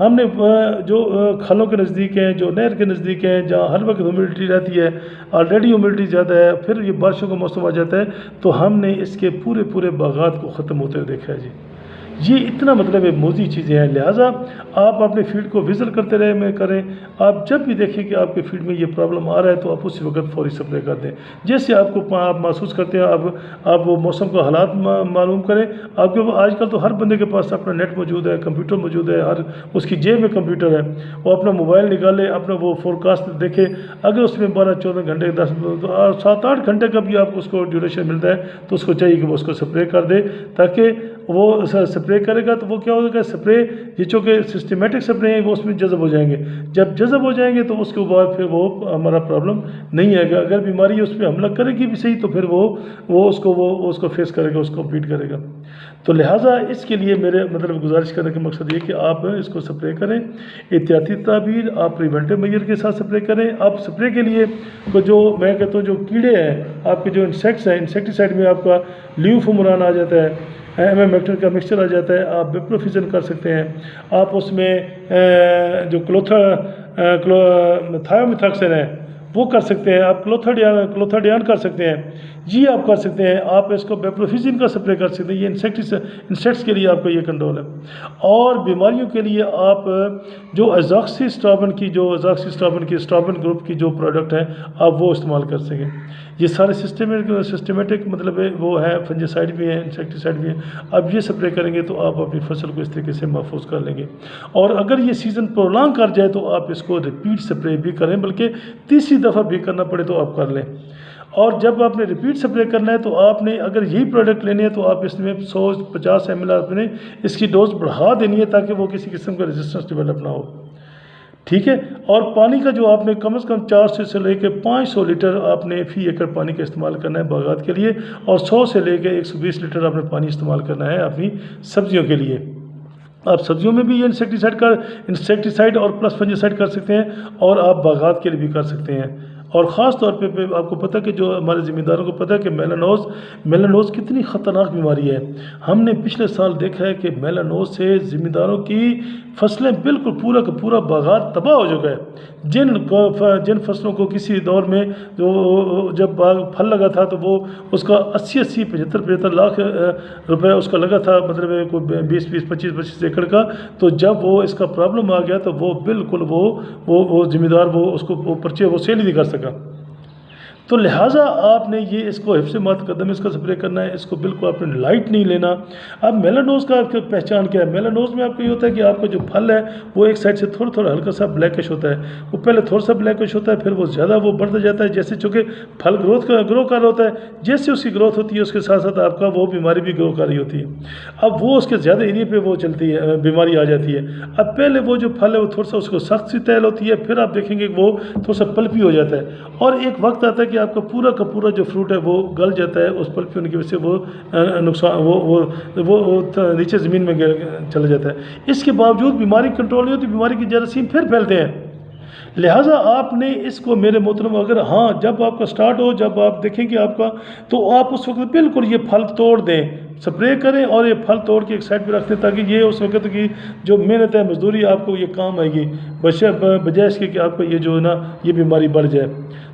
ہم نے جو کھلوں کے نزدیک ہیں، جو نہر کے نزدیک ہیں، جہاں ہر وقت ہیومیڈیٹی رہتی ہے، آلریڈی ہیومیڈیٹی زیادہ ہے، پھر یہ بارشوں کا موسم آ جاتا ہے، تو ہم نے اس کے پورے باغات کو ختم ہوتے ہوئے دیکھا ہے جی۔ یہ اتنا مطلب موضوعی چیزیں ہیں، لہٰذا آپ اپنے فیلڈ کو وزٹ کرتے رہے میں کریں، آپ جب بھی دیکھیں کہ آپ کے فیلڈ میں یہ پرابلم آ رہا ہے تو آپ اسی وقت فوری سپلائی کر دیں، جیسے آپ کو آپ محسوس کرتے ہیں، آپ وہ موسم کا حالات معلوم کریں۔ آپ کے آج کل تو ہر بندے کے پاس اپنا نیٹ موجود ہے، کمپیوٹر موجود ہے، ہر اس کی جیب میں کمپیوٹر ہے، وہ اپنا موبائل نکالے، اپنا وہ فورکاسٹ دیکھے، اگر اس میں 12-14 گھنٹے 7-8 گھنٹے کا بھی آپ کو اس کو ڈیوریشن ملتا ہے تو اس کو چاہیے کہ وہ اس کو سپرے کر دے، تاکہ وہ سپرے کرے گا تو وہ کیا ہوگا، سپرے یہ چونکہ سسٹمیٹک سپرے ہیں وہ اس میں جذب ہو جائیں گے، جب جذب ہو جائیں گے تو اس کے بعد پھر وہ ہمارا پرابلم نہیں آئے گا، اگر بیماری اس پہ حملہ کرے گی بھی صحیح تو پھر وہ اس کو فیس کرے گا، اس کو بیٹ کرے گا۔ تو لہٰذا اس کے لیے میرے مطلب گزارش کرنے کا مقصد یہ کہ آپ اس کو سپرے کریں، احتیاطی تدابیر آپ پریونٹیو میجر کے ساتھ سپرے کریں۔ آپ سپرے کے لیے جو میں کہتا ہوں جو کیڑے ہیں، آپ کے جو انسیکٹس ہیں، انسیکٹیسائڈ میں آپ کا لیوفومران آ جاتا ہے، ایم ایکٹر کا مکسچر آ جاتا ہے، آپ بیپروفیزن کر سکتے ہیں، آپ اس میں جو تھائیومیتھاکسین ہے وہ کر سکتے ہیں، آپ کلوتھاڈیان کر سکتے ہیں، جی آپ کر سکتے ہیں، آپ اس کو بیپروفیزن کا سپرے کر سکتے ہیں، یہ انسیکٹس کے لیے آپ کا یہ کنٹرول ہے۔ اور بیماریوں کے لیے آپ جو ازاکسی اسٹابن کی اسٹابن گروپ کی جو پروڈکٹ ہیں آپ وہ استعمال کر سکیں۔ یہ سارے سسٹمیٹک مطلب وہ ہے، فنجیسائڈ بھی ہیں، انسیکٹیسائڈ بھی ہیں، اب یہ سپرے کریں گے تو آپ اپنی فصل کو اس طریقے سے محفوظ کر لیں گے۔ اور اگر یہ سیزن پرولانگ کر جائے تو آپ اس کو ریپیٹ سپرے بھی کریں، بلکہ تیسری دفعہ بھی کرنا پڑے تو آپ کر لیں۔ اور جب آپ نے ریپیٹ سپرے کرنا ہے تو آپ نے اگر یہی پروڈکٹ لینے ہے تو آپ اس میں 150 ml آپ نے اس کی ڈوز بڑھا دینی ہے تاکہ وہ کسی قسم کا ریزسٹنس ڈیولپ نہ ہو، ٹھیک ہے۔ اور پانی کا جو آپ نے کم از کم 400 سے لے کے 500 لیٹر آپ نے فی ایکڑ پانی کا استعمال کرنا ہے باغات کے لیے، اور 100 سے لے کے 120 لیٹر آپ نے پانی استعمال کرنا ہے اپنی سبزیوں کے لیے۔ آپ سبزیوں میں بھی یہ انسیکٹیسائڈ اور پلس فنجیسائڈ کر سکتے ہیں، اور آپ باغات کے لیے بھی کر سکتے ہیں۔ اور خاص طور پہ آپ کو پتہ کہ جو ہمارے ذمہ داروں کو پتہ ہے کہ میلانوز کتنی خطرناک بیماری ہے۔ ہم نے پچھلے سال دیکھا ہے کہ میلانوز سے ذمہ داروں کی فصلیں بالکل پورا کا پورا باغات تباہ ہو چکا ہے۔ جن فصلوں کو کسی دور میں جب باغ پھل لگا تھا تو وہ اس کا 80 75 لاکھ روپے اس کا لگا تھا، مطلب 20 25 ایکڑ کا، تو جب وہ اس کا پرابلم آ گیا تو وہ بالکل وہ ذمہ دار وہ اس کو پرچے وہ سیل ہی نہیں کر سکا۔ تو لہٰذا آپ نے یہ اس کو حفظ مقدم اس کا سپرے کرنا ہے، اس کو بالکل آپ نے لائٹ نہیں لینا۔ اب میلانوز کا پہچان کیا ہے؟ میلانوز میں آپ کو یہ ہوتا ہے کہ آپ کا جو پھل ہے وہ ایک سائڈ سے تھوڑا ہلکا سا بلیکش ہوتا ہے، وہ پہلے تھوڑا سا بلیکش ہوتا ہے، پھر وہ زیادہ وہ بڑھتا جاتا ہے، جیسے چونکہ پھل گرو کر رہا ہوتا ہے، جیسے اس کی گروتھ ہوتی ہے اس کے ساتھ ساتھ آپ کا وہ بیماری بھی گرو کر رہی ہوتی ہے۔ اب وہ اس کے زیادہ ایریے پہ وہ چلتی ہے، بیماری آ جاتی ہے۔ اب پہلے وہ جو پھل ہے وہ تھوڑا سا اس کو سخت سی تیل ہوتی ہے، پھر آپ دیکھیں گے کہ وہ تھوڑا سا پلپی ہو جاتا ہے، اور ایک وقت آتا ہے کہ آپ کا پورا جو فروٹ ہے وہ گل جاتا ہے، اس پلپی ہونے کی وجہ سے وہ نقصان وہ نیچے زمین میں چلا جاتا ہے۔ اس کے باوجود بیماری کنٹرول نہیں ہوتی، بیماری کی جراثیم پھر پھیلتے ہیں۔ لہٰذا آپ نے اس کو میرے محترم اگر جب آپ کا سٹارٹ ہو، جب آپ دیکھیں کہ آپ کا، تو آپ اس وقت بالکل یہ پھل توڑ دیں، سپرے کریں اور یہ پھل توڑ کے ایک سائڈ پہ رکھ دیں، تاکہ یہ اس وقت کی جو محنت ہے مزدوری آپ کو یہ کام آئے گی، بجائے اس کے کہ آپ کو یہ جو ہے نا یہ بیماری بڑھ جائے۔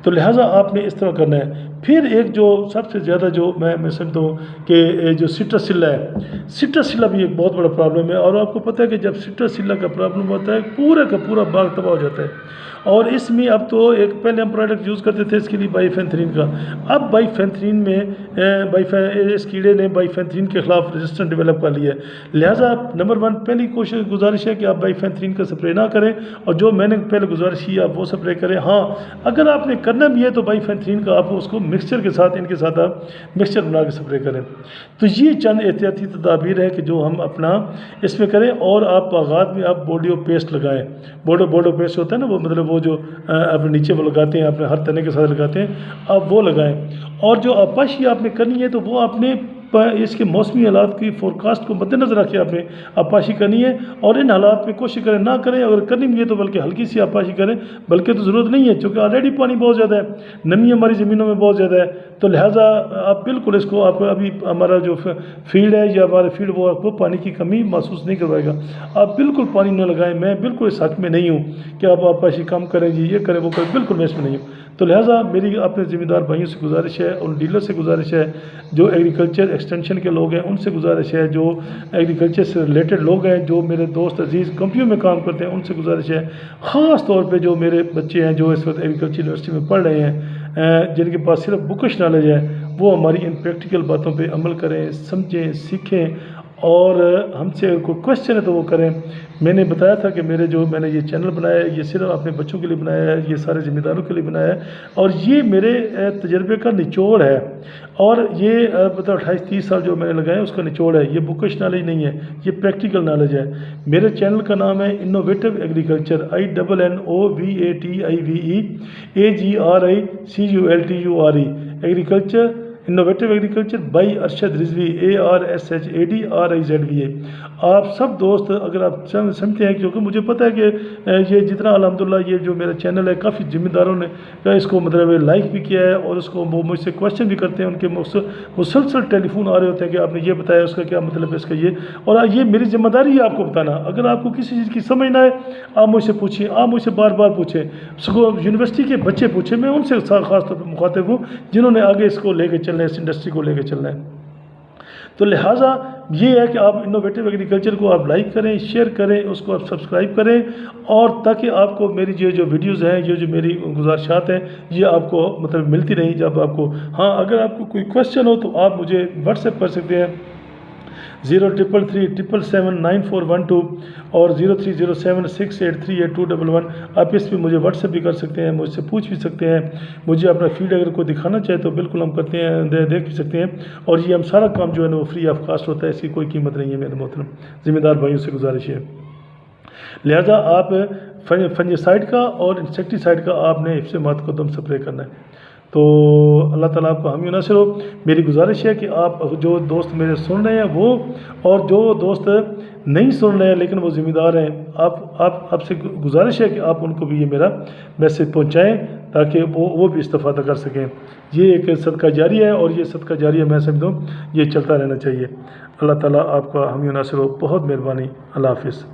تو لہٰذا آپ نے اس طرح کرنا ہے۔ پھر ایک جو سب سے زیادہ جو میں سمجھتا ہوں کہ جو سٹرسیلا ہے، سٹرسیلا بھی ایک بہت بڑا پرابلم ہے، اور آپ کو پتہ ہے کہ جب سٹرسیلا کا پرابلم ہوتا ہے پورا کا پورا باغ تباہ ہو جاتا ہے۔ اور اس میں اب تو ایک پہلے ہم پروڈکٹ یوز کرتے تھے اس کے لیے بائیفینتھرین کا، اب بائیفینتھرین میں اس کیڑے نے بائیفینتھرین کے خلاف ریزسٹنس ڈیولپ کر لیا ہے۔ لہٰذا نمبر 1 پہلی گزارش ہے کہ آپ بائیفینتھرین کا سپرے نہ کریں، اور جو میں نے پہلے گزارش کی آپ وہ سپرے کریں۔ اگر آپ نے کرنا بھی ہے تو بائیفینتھرین کا آپ اس کو مکسچر کے ساتھ ان کے ساتھ آپ مکسچر بنا کے سپرے کریں۔ تو یہ چند احتیاطی تدابیر ہے کہ جو ہم اپنا اس میں کریں، اور آپ باغات میں آپ بورڈیو پیسٹ لگائیں۔ بورڈو پیسٹ ہوتا ہے نا، وہ مطلب وہ جو اپنے نیچے وہ لگاتے ہیں، اپنے ہر تنے کے ساتھ لگاتے ہیں، آپ وہ لگائیں۔ اور جو آپاشی آپ نے کرنی ہے تو وہ آپ نے اس کے موسمی حالات کی فورکاسٹ کو مد نظر رکھے آپ نے آبپاشی کرنی ہے، اور ان حالات میں کوشش کریں نہ کریں، اگر کرنی بھی ہے تو بلکہ ہلکی سی آبپاشی کریں، بلکہ تو ضرورت نہیں ہے چونکہ آلریڈی پانی بہت زیادہ ہے، نمی ہماری زمینوں میں بہت زیادہ ہے، تو لہٰذا آپ بالکل اس کو آپ ابھی ہمارا جو فیلڈ ہے یا ہمارے فیلڈ وہ آپ کو پانی کی کمی محسوس نہیں کروائے گا، آپ بالکل پانی نہ لگائیں۔ میں بالکل اس حق میں نہیں ہوں کہ آپ آبپاشی کم کریں جی یہ کریں وہ کریں، بالکل میں اس میں نہیں ہوں۔ تو لہٰذا میری اپنے ذمہ دار بھائیوں سے گزارش ہے، ان ڈیلر سے گزارش ہے، جو ایگریکلچر ایکسٹینشن کے لوگ ہیں ان سے گزارش ہے، جو ایگریکلچر سے ریلیٹڈ لوگ ہیں، جو میرے دوست عزیز کمپنیوں میں کام کرتے ہیں ان سے گزارش ہے، خاص طور پہ جو میرے بچے ہیں جو اس وقت ایگریکلچر یونیورسٹی میں پڑھ رہے ہیں، جن کے پاس صرف بکش نالج ہے، وہ ہماری ان پریکٹیکل باتوں پہ عمل کریں، سمجھیں، سیکھیں، اور ہم سے اگر کوئی کوشچن ہے تو وہ کریں۔ میں نے بتایا تھا کہ میں نے یہ چینل بنایا ہے، یہ صرف اپنے بچوں کے لیے بنایا ہے، یہ سارے ذمہ داروں کے لیے بنایا ہے، اور یہ میرے تجربے کا نچوڑ ہے، اور یہ 28-30 سال جو میں نے لگائے اس کا نچوڑ ہے، یہ بکش نالج نہیں ہے، یہ پریکٹیکل نالج ہے۔ میرے چینل کا نام ہے innovative agriculture, INNOVATIVE agriculture, innovative agriculture by Arshad Rizvi, ARSHADRIZVA۔ آپ سب دوست اگر آپ سمجھتے ہیں، کیونکہ مجھے پتہ ہے کہ یہ جتنا الحمدللہ یہ جو میرا چینل ہے کافی ذمہ داروں نے اس کو مطلب لائک بھی کیا ہے، اور اس کو وہ مجھ سے کوشچن بھی کرتے ہیں، ان کے مسلسل ٹیلی فون آ رہے ہوتے ہیں کہ آپ نے یہ بتایا اس کا کیا مطلب ہے، اس کا یہ، اور یہ میری ذمہ داری ہے آپ کو بتانا۔ اگر آپ کو کسی چیز کی سمجھ نہ آئے آپ مجھ سے پوچھیں، آپ مجھ سے بار بار پوچھیں، یونیورسٹی کے بچے پوچھیں، میں ان سے خاص طور پہ مخاطب ہوں جنہوں نے آگے اس کو لے کے چلنا ہے، اس انڈسٹری کو لے کے چلنا ہے۔ تو لہٰذا یہ ہے کہ آپ انوویٹو ایگریکلچر کو آپ لائک کریں، شیئر کریں، اس کو آپ سبسکرائب کریں، اور تاکہ آپ کو میری یہ جو ویڈیوز ہیں، یہ جو میری گزارشات ہیں، یہ آپ کو مطلب ملتی رہیں جب آپ کو۔ ہاں اگر آپ کو کوئی کوشچن ہو تو آپ مجھے واٹس ایپ کر سکتے ہیں 0333779412 اور 0307683821، آپ اس پہ مجھے واٹس ایپ بھی کر سکتے ہیں، مجھ سے پوچھ بھی سکتے ہیں، مجھے اپنا فیلڈ اگر کوئی دکھانا چاہے تو بالکل ہم کرتے ہیں، دیکھ بھی سکتے ہیں، اور یہ ہم سارا کام جو ہے نا وہ فری آف کاسٹ ہوتا ہے، اس کی کوئی قیمت نہیں ہے میرے محترم ذمہ دار بھائیوں سے گزارش ہے۔ لہٰذا آپ فنجیسائڈ کا اور انسیکٹیسائڈ کا آپ نے حفظ مقدم سپرے کرنا ہے۔ تو اللہ تعالیٰ آپ کو حامی و ناصر ہو۔ میری گزارش ہے کہ آپ جو دوست میرے سن رہے ہیں وہ، اور جو دوست نہیں سن رہے ہیں لیکن وہ ذمہ دار ہیں، آپ سے گزارش ہے کہ آپ ان کو بھی یہ میرا میسج پہنچائیں تاکہ وہ بھی استفادہ کر سکیں۔ یہ ایک صدقہ جاریہ ہے، اور یہ صدقہ جاریہ میں سمجھتا ہوں یہ چلتا رہنا چاہیے۔ اللہ تعالیٰ آپ کا حامی و ناصر ہو۔ بہت مہربانی، اللہ حافظ۔